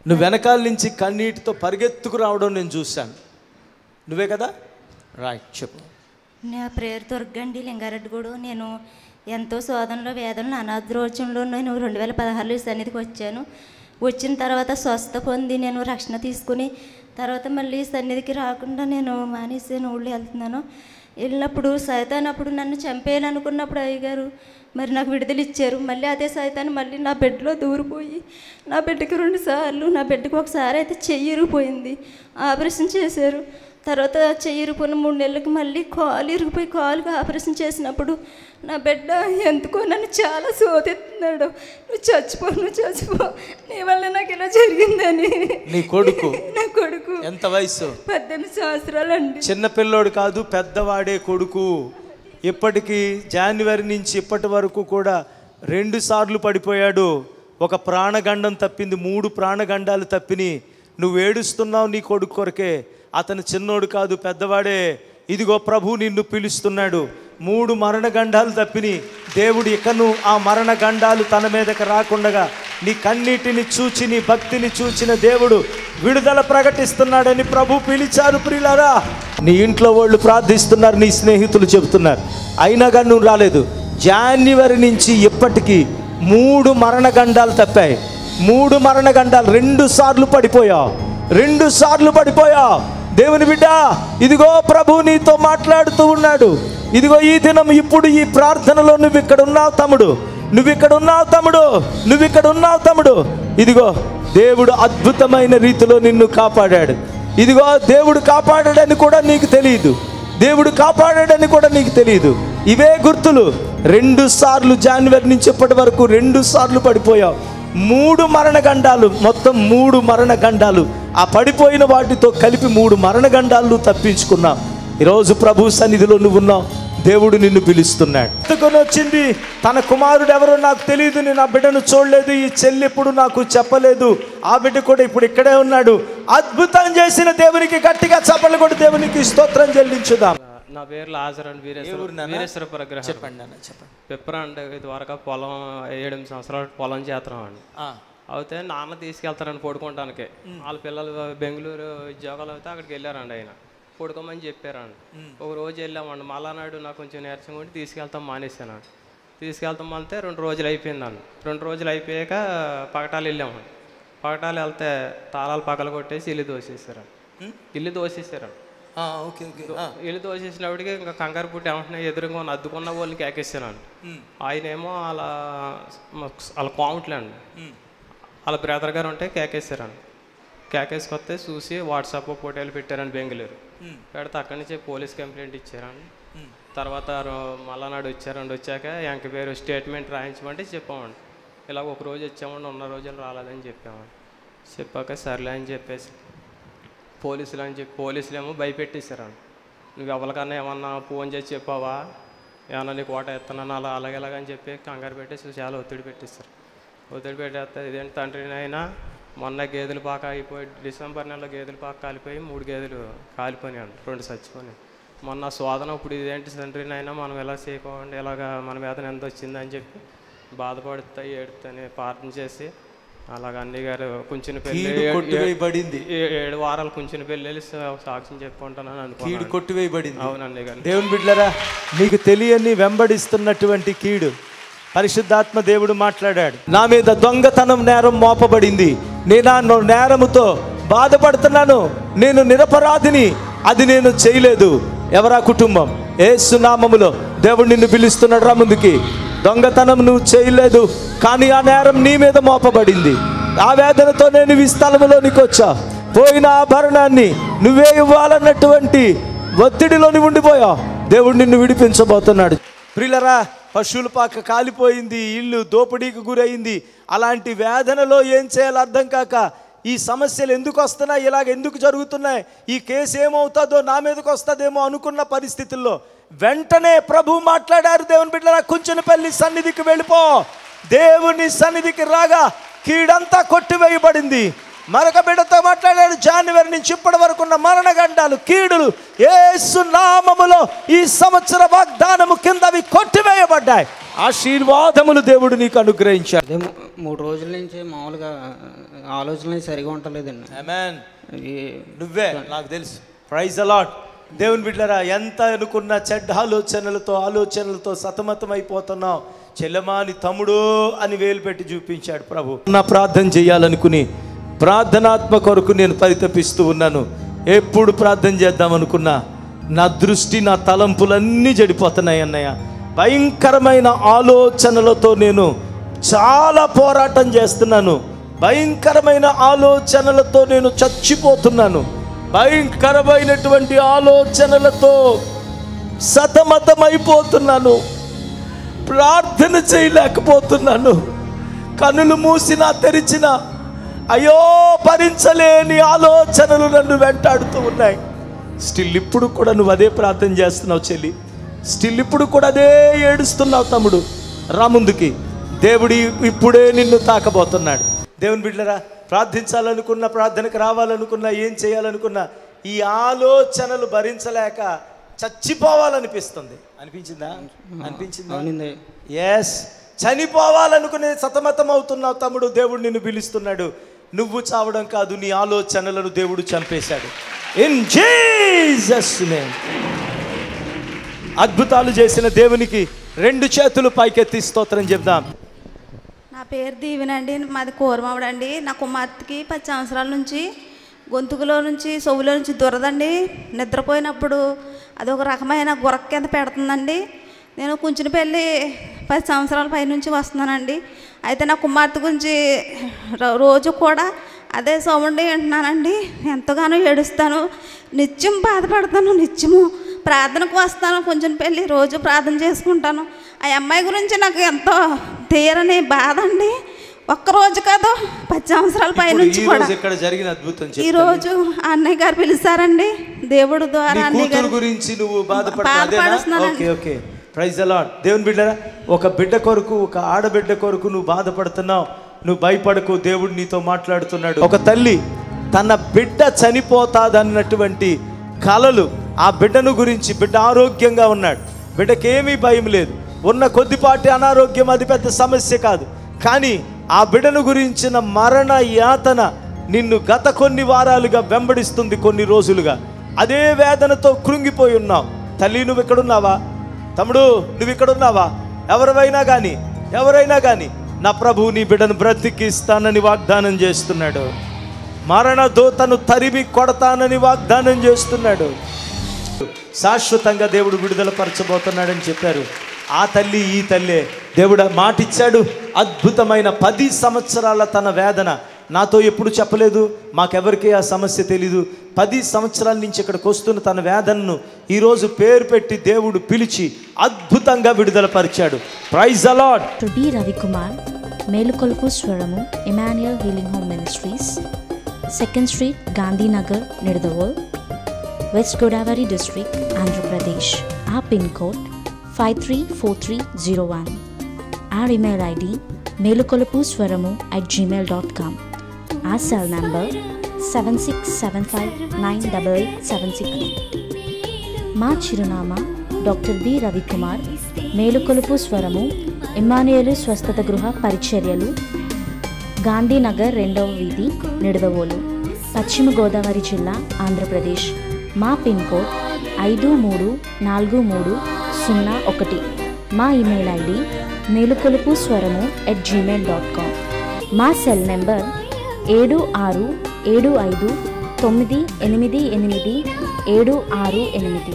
నువ్వు వెనకాల నుంచి కన్నీటితో పరిగెత్తుకు రావడం నేను చూశాను. నువ్వే కదా? రైట్, చెప్పు. నా పేరు దుర్గండి, లింగారెడ్డిగూడు. నేను ఎంతో శోధనలో వేదనలు అనాథరోజంలో నేను 2016లో ఈ సన్నిధికి వచ్చాను. వచ్చిన తర్వాత స్వస్థ పొంది నేను రక్షణ తీసుకుని తర్వాత మళ్ళీ సన్నిధికి రాకుండా నేను మానేసాను, ఊళ్ళో వెళ్తున్నాను. వెళ్ళినప్పుడు సైతానప్పుడు నన్ను చంపేయాలనుకున్నప్పుడు అయ్యగారు మరి నాకు విడుదల ఇచ్చారు. మళ్ళీ అదే సైతాన్ని మళ్ళీ నా బెడ్లో దూరిపోయి నా బిడ్డకి 2 సార్లు, నా బిడ్డకి ఒకసారి అయితే చెయ్యి ఇరిగిపోయింది, ఆపరేషన్ చేశారు. తర్వాత చెయ్యి ఇరిగిపోయిన 3 నెలలకు మళ్ళీ కాలు ఇరిగిపోయి కాలుకి ఆపరేషన్ చేసినప్పుడు నా బిడ్డ ఎందుకో నన్ను చాలా శోధిస్తున్నాడు. నువ్వు చచ్చిపో, నీ వల్ల నాకు ఇలా జరిగిందని. నీ కొడుకు? నా కొడుకు. ఎంత వయసు? 18 సంవత్సరాలండి. చిన్నపిల్లోడు కాదు, పెద్దవాడే కొడుకు. ఇప్పటికీ జనవరి నుంచి ఇప్పటి వరకు కూడా 2 సార్లు పడిపోయాడు. ఒక ప్రాణగండం తప్పింది, 3 ప్రాణగండాలు తప్పిని. నువ్వు ఏడుస్తున్నావు నీ కొడుకు కొరకే. అతను చిన్నోడు కాదు, పెద్దవాడే. ఇదిగో ప్రభు నిన్ను పిలుస్తున్నాడు. 3 మరణగండాలు తప్పిని. దేవుడు ఇకను ఆ మరణగండాలు తన మీదకి రాకుండగా నీ కన్నీటిని చూచి నీ భక్తిని చూచిన దేవుడు విడుదల ప్రకటిస్తున్నాడని ప్రభు పిలిచారు. ప్రియులారా, నీ ఇంట్లో వాళ్ళు ప్రార్థిస్తున్నారు, నీ స్నేహితులు చెబుతున్నారు, అయినా కానీ నువ్వు రాలేదు. జనవరి నుంచి ఇప్పటికీ 3 మరణగండాలు తప్పాయి. 3 మరణగండాలు. 2 సార్లు పడిపోయావు, 2 సార్లు పడిపోయావు. దేవుని బిడ్డ, ఇదిగో ప్రభు నీతో మాట్లాడుతూ ఉన్నాడు. ఇదిగో ఈ దినం ఇప్పుడు ఈ ప్రార్థనలో నువ్వు ఇక్కడ ఉన్నావు తమ్ముడు, నువ్వు ఇక్కడ ఉన్నావు తమ్ముడు, నువ్వు ఇక్కడ ఉన్నావు తమ్ముడు. ఇదిగో దేవుడు అద్భుతమైన రీతిలో నిన్ను కాపాడాడు. ఇదిగో దేవుడు కాపాడాడని కూడా నీకు తెలియదు, దేవుడు కాపాడాడని కూడా నీకు తెలియదు. ఇవే గుర్తులు. 2 సార్లు జనవరి నుంచి ఇప్పటి వరకు 2 సార్లు పడిపోయావు. 3 మరణగండాలు, మొత్తం 3 మరణగండాలు. ఆ పడిపోయిన వాటితో కలిపి 3 మరణగండాలు తప్పించుకున్నావు. ఈరోజు ప్రభు సన్నిధిలో నువ్వు ఉన్నావు. దేవుడు నిన్ను పిలుస్తున్నాడు. ఎత్తుకొని వచ్చింది తన కుమారుడు ఎవరో నాకు తెలియదు, నేను ఆ బిడ్డను చూడలేదు, ఈ చెల్లి ఎప్పుడు నాకు చెప్పలేదు, ఆ బిడ్డ కూడా ఇప్పుడు ఇక్కడే ఉన్నాడు. అద్భుతం చేసిన దేవునికి గట్టిగా చప్పట్లు కొట్టి దేవునికి స్తోత్రం చెల్లించుదాం. నా పేరు లాజర్ అండి, వీరేశ్వర గ్రహం. చెప్పండి అన్న, చెప్పండి. పిప్పర అంటే ఇది వరకు పొలం 7-8 సంవత్సరాలు పొలం చేస్తాం అండి. అయితే నాన్న తీసుకెళ్తారని పడుకోవడానికి. వాళ్ళ పిల్లలు బెంగళూరు ఉద్యోగాలు అయితే అక్కడికి వెళ్ళారండి. ఆయన పడుకోమని చెప్పారండి. ఒక రోజు వెళ్ళామండి. మళ్ళా నాడు నాకు కొంచెం నీరసంగా ఉండి తీసుకెళ్తాం మానేసానండి. తీసుకెళ్తాం అంటే 2 రోజులు అయిపోయిందండి. 2 రోజులు అయిపోయాక పగటాలు వెళ్ళామండి. పగటాలు వెళ్తే తాళాలు పగల కొట్టేసి ఇల్లు దోసేసారండి. ఇల్లు దోసేసారండి. ఇల్లు దోసేసినప్పటికీ ఇంకా కంగారు పుట్టి ఏమంటున్నా ఎదురుగా అద్దుకున్న వాళ్ళని కేకేసానండి. ఆయన ఏమో వాళ్ళ కామెంట్లు అండి, వాళ్ళ బ్రదర్ గారు ఉంటే కేకేసారండి. కేకేసుకొస్తే చూసి వాట్సాప్ ఫోటోలు పెట్టారండి బెంగళూరు. పెడితే అక్కడి నుంచి పోలీస్ కంప్లైంట్ ఇచ్చారండి. తర్వాత మళ్ళా నాడు వచ్చారండి. వచ్చాక ఎంక పేరు స్టేట్మెంట్ రాయించమంటే చెప్పామండి. ఇలా ఒక రోజు వచ్చామండి, ఉన్న రోజులు రాలేదని చెప్పామండి. చెప్పాక సర్లే అని చెప్పేసి పోలీసులు ఏమో భయపెట్టేశారండి. నువ్వు ఎవరికన్నా ఏమన్నా ఫోన్ చేసి చెప్పావా, ఏమన్నా నీకు ఓట ఎత్తనన్నా అలాగేలాగని చెప్పి కంగారు పెట్టేసి చాలా ఒత్తిడి పెట్టేస్తారు. ఒత్తిడి పెట్టేస్తే ఇదేంటి తండ్రినైనా మొన్న గేదెలు బాగా అయిపోయి డిసెంబర్ నెలలో గేదెలు బాగా కాలిపోయి 3 గేదెలు కాలిపోయినాయండి, 2 చచ్చిపోయినాయి. మొన్న శోధన ఇప్పుడు ఇదేంటి తండ్రినైనా మనం ఎలా చేయకోండి, ఇలాగా మన వేదన ఎంత వచ్చిందని చెప్పి బాధపడుతా ఏడుతాని ప్రార్థన చేసి అలాగ అన్ని గారు కొంచెం పెళ్ళి 7 వారాలు కొంచెం పెళ్ళి వెళ్ళి సాక్ష్యం చెప్పుకుంటానని అనుకో. కీడు కొట్టివేయబడింది. అవునండి గారు. దేవుని బిడ్డలారా, నీకు తెలియని వెంబడిస్తున్నటువంటి కీడు పరిశుద్ధాత్మ దేవుడు మాట్లాడాడు. నా మీద దొంగతనం నేరం మోపబడింది, నేను ఆ నేరముతో బాధపడుతున్నాను, నేను నిరపరాధిని, అది నేను చేయలేదు. ఎవరా కుటుంబం? యేసు నామములో దేవుడు నిన్ను పిలుస్తున్నాడు, రా ముందుకి. దొంగతనం నువ్వు చేయలేదు, కానీ ఆ నేరం నీ మీద మోపబడింది. ఆ వేదనతో నేను ఈ స్థలములోనికి వచ్చా. పోయిన ఆభరణాన్ని నువ్వే ఇవ్వాలన్నటువంటి ఒత్తిడిలో నువ్వు ఉండిపోయావు. దేవుడు నిన్ను విడిపించబోతున్నాడు. ప్రియులరా, పశువుల పాక కాలిపోయింది, ఇల్లు దోపిడీకి గురైంది. అలాంటి వేదనలో ఏం చేయాలో అర్థం కాక ఈ సమస్యలు ఎందుకు వస్తున్నాయి, ఇలాగ ఎందుకు జరుగుతున్నాయి, ఈ కేసు ఏమవుతుందో నా మీదకి వస్తుందేమో అనుకున్న పరిస్థితుల్లో వెంటనే ప్రభు మాట్లాడారు. దేవుని బిడ్డలారా, కుంచెనపల్లి సన్నిధికి వెళ్ళిపో. దేవుని సన్నిధికి రాగా కీడంతా కొట్టివేయబడింది. మరొక బిడ్డతో మాట్లాడాడు. జనవరి నుంచి ఇప్పటి వరకు ఉన్న మరణగండాలు, కీడులు యేసు నామములో ఈ సంవత్సర వాగ్దానము కింద అవి కొట్టివేయబడ్డాయి. ఆశీర్వాదములు దేవుడు నీకు అనుగ్రహించాడు. 3 రోజుల నుంచి మామూలుగా ఆలోచనలు సరిగా ఉండలేదండి. ఆమేన్. నువ్వే నాకు తెలుసు. Praise the Lord. దేవుని బిడ్డలారా, ఎంత అనుకున్న చెడ్డ ఆలోచనలతో సతమతం అయిపోతున్నావు. చెల్లమాని తమ్ముడు అని వేలు పెట్టి చూపించాడు ప్రభు. నా ప్రార్థన చేయాలనుకుని ప్రార్థనాత్మ కొరకు నేను పరితపిస్తూ ఉన్నాను. ఎప్పుడు ప్రార్థన చేద్దాం అనుకున్నా నా దృష్టి, నా తలంపులన్నీ చెడిపోతున్నాయి అన్నయ్య. భయంకరమైన ఆలోచనలతో నేను చాలా పోరాటం చేస్తున్నాను. భయంకరమైన ఆలోచనలతో నేను చచ్చిపోతున్నాను. భయంకరమైనటువంటి ఆలోచనలతో సతమతమైపోతున్నాను. ప్రార్థన చేయలేకపోతున్నాను. కనులు మూసినా తెరిచినా అయ్యో భరించలేని ఆలోచనలు నన్ను వెంటాడుతూ ఉన్నాయి. స్టిల్ ఇప్పుడు కూడా నువ్వు అదే ప్రార్థన చేస్తున్నావు చెల్లి. స్టిల్ ఇప్పుడు కూడా అదే ఏడుస్తున్నావు తమ్ముడు. రా ముందుకి. దేవుడు ఇప్పుడే నిన్ను తాకబోతున్నాడు. దేవుని బిడ్డలారా, ప్రార్థించాలనుకున్నా, ప్రార్థనకు రావాలనుకున్నా, ఏం చేయాలనుకున్నా ఈ ఆలోచనలు భరించలేక చచ్చిపోవాలనిపిస్తుంది. అనిపించిందా? ఎస్, చనిపోవాలనుకునే సతమతం అవుతున్నావు తమ్ముడు. దేవుడు నిన్ను పిలుస్తున్నాడు. నువ్వు చావడం కాదు, నీ ఆలోచనలను దేవుడు చంపేశాడు. In Jesus name. అద్భుతాలు చేసిన దేవునికి 2 చేతులు పైకెత్తి స్తోత్రం చెప్దాం. నా పేరు దీవెనండి. మాది కోరమావిడండి. నా కుమార్తెకి 10 సంవత్సరాల నుంచి గొంతుకులో నుంచి, చెవులో నుంచి దురదండి. నిద్రపోయినప్పుడు అదొక రకమైన గురక కింద పెడుతుందండి. నేను కొంచెం పెళ్ళి 10 సంవత్సరాల పై నుంచి వస్తున్నానండి. అయితే నా కుమార్తె గురించి రోజు కూడా అదే సౌండ్ వింటున్నానండి. ఎంతగానో ఏడుస్తాను, నిత్యం బాధపడతాను. నిత్యము ప్రార్థనకు వస్తాను. కొంచెం పెళ్ళి రోజు ప్రార్థన చేసుకుంటాను. ఆ అమ్మాయి గురించి నాకు ఎంతో తీరని బాధ అండి. ఒక్కరోజు కాదు, 10 సంవత్సరాల పై నుంచి కూడా. ఈరోజు అన్నయ్య గారు పిలిచారండి. దేవుడు ద్వారా అన్నయ్య గారి గురించి నువ్వు బాధపడుతున్నావు. Praise the Lord. దేవుని బిడ్డరా, ఒక బిడ్డ కొరకు, ఒక ఆడబిడ్డ కొరకు నువ్వు బాధపడుతున్నావు. నువ్వు భయపడకు, దేవుడు నీతో మాట్లాడుతున్నాడు. ఒక తల్లి తన బిడ్డ చనిపోతాదన్నటువంటి కలలు, ఆ బిడ్డను గురించి, బిడ్డ ఆరోగ్యంగా ఉన్నాడు, బిడ్డకేమీ భయం లేదు, ఉన్న కొద్దిపాటి అనారోగ్యం అది పెద్ద సమస్య కాదు. కానీ ఆ బిడ్డను గురించిన మరణ యాతన నిన్ను గత కొన్ని వారాలుగా వెంబడిస్తుంది, కొన్ని రోజులుగా. అదే వేదనతో కృంగిపోయి ఉన్నావు. తల్లి, నువ్వు ఇక్కడున్నావా? తమ్ముడు, నువ్వు ఇక్కడున్నావా? ఎవరైనా కానీ నా ప్రభువు నీ బిడ్డను బ్రతికిస్తానని వాగ్దానం చేస్తున్నాడు. మరణ దూతను తరిమి కొడతానని వాగ్దానం చేస్తున్నాడు. శాశ్వతంగా దేవుడు విడుదల పరచబోతున్నాడని చెప్పారు. ఆ తల్లి, ఈ తల్లే. దేవుడు మాటిచ్చాడు. అద్భుతమైన 10 సంవత్సరాల తన వేదన నాతో ఎప్పుడు చెప్పలేదు, మాకెవరికి ఆ సమస్య తెలీదు. 10 సంవత్సరాల నుంచి ఇక్కడికి వస్తున్న తన వేదనను ఈరోజు పేరు పెట్టి దేవుడు పిలిచి అద్భుతంగా విడుదల పరిచాడు. Praise the lord. B Ravikumar, మేలుకొలుపు స్వరము, Emmanuel healing home ministries, 2nd Street, Gandhinagar, Nidadavol, west Godavari district, Andhra Pradesh. Our pin code 534301. Our email ID melukolupu.swaramu@gmail.com. Our cell number 7675988763. మా చిరునామా డాక్టర్ బి రవికుమార్, మేలుకొలుపు స్వరము, ఇమ్మానుయేలు స్వస్థత గృహ పరిచర్యలు, గాంధీనగర్ 2వ వీధి, నిడదవోలు, పశ్చిమ గోదావరి జిల్లా, ఆంధ్రప్రదేశ్. మా పిన్ కోడ్ 534301. మా ఇమెయిల్ ఐడి melukolupu.swaramu@gmail.com. మా సెల్ నెంబర్ 767598887688.